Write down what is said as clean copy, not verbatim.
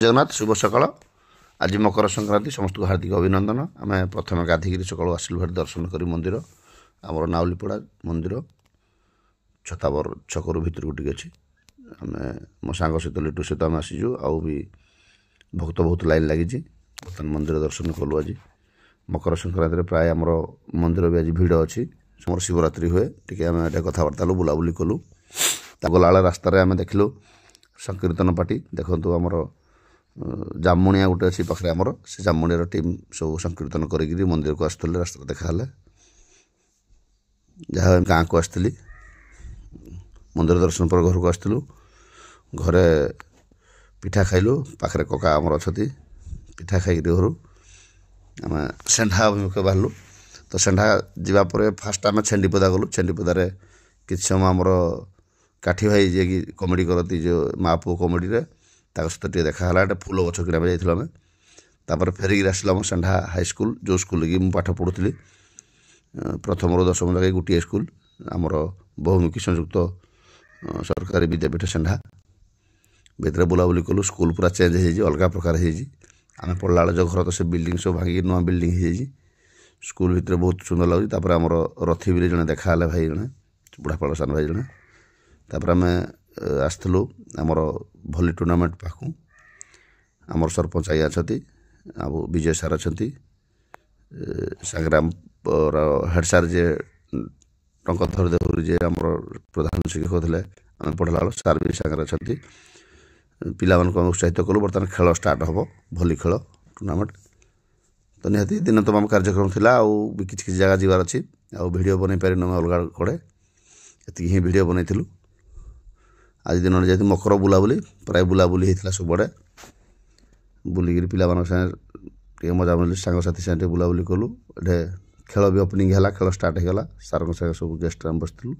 जगन्नाथ शुभ सकाळ आज मकर संक्रांति समस्त को हार्दिक अभिनंदन। आम प्रथम गाधिक सका आसिलु भारी दर्शन कर मंदिर आमर नाउलीपड़ा मंदिर छताबर छकर भितर टी अच्छी आम मो सांग सहित लिटू सहित आम आसीजु आउ भी भक्त बहुत लाइन लगी बर्तमान मंदिर दर्शन कलु। आज मकर संक्रांति प्राय आमर मंदिर भी आज भिड़ अच्छी मोर शिवरात्रि हुए टी आम कथबार्ता बुलाबुली कलु। गला रास्त आम देखलु संकीर्तन पार्टी देखु आमर जामुणिया गोटे अच्छी पाखे आमर से जामुणिया टीम सब संकीर्तन कर मंदिर को आसुले रास्ता देखा जहाँ गाँव को आसती मंदिर दर्शन पर घर को आसलु घरे पिठा खाइलु पाखे कका आमर अच्छा पिठा खाई घर आम सेंढा अभिमुखे बाहरलु। तो सेंढा जावापर फास्ट आम छेंडीपदा गलु छेंडीपदार कि समय आमर काठी भाई जे कि कमेडी करती जो माँ पुओ कमेडी सहित टे देखा फूल गछ किना जाइए तापर फेरिक आसला सेंढा हाईस्कल जो स्कूल कि पाठ पढ़ुली प्रथम रू दशम लगे गोटे स्कूल आमर बहुमुखी संयुक्त सरकारी विद्यापीठ सेंढा भितर बुलाबुली कलु। स्कूल पूरा चेंज हो अलग प्रकार आम पढ़ला जो घर तो से बिल्डिंग सब भांगी नुआ बिल्डिंग हो स्कूल भितर बहुत सुंदर लगे। आम रथी भी जड़े देखा भाई जड़े बुढ़ापाड़ सान भाई जड़े तापर आम आसलु आमर भली टूर्णामेंट पाखु आमर सरपंच आज्ञा अच्छा विजय सार अच्छा संग्राम हेड सार जे टंकधर देहरी जे आम प्रधान शिक्षक थे आम पढ़ला सार भी सागर अच्छा पिला उत्साहित कलु। बर्तमान खेल स्टार्ट हम भली खेल टूर्णामेंट तो निहाती दिन तमाम कार्यक्रम थिला भी किसी जगह जीवार अच्छी वीडियो बन पारे अलग कड़े ये ही वीडियो बनईलु। आज दिन जाती मकर बुलाबुली प्राय बुलाबुली होता सबुआड़े बुलिक पिला सागे मजा मिली सांगसाथी साथे बुलाबुली कलु। खेल भी ओपनिंग है खेल स्टार्ट होगा सार सब गेस्ट बसलु।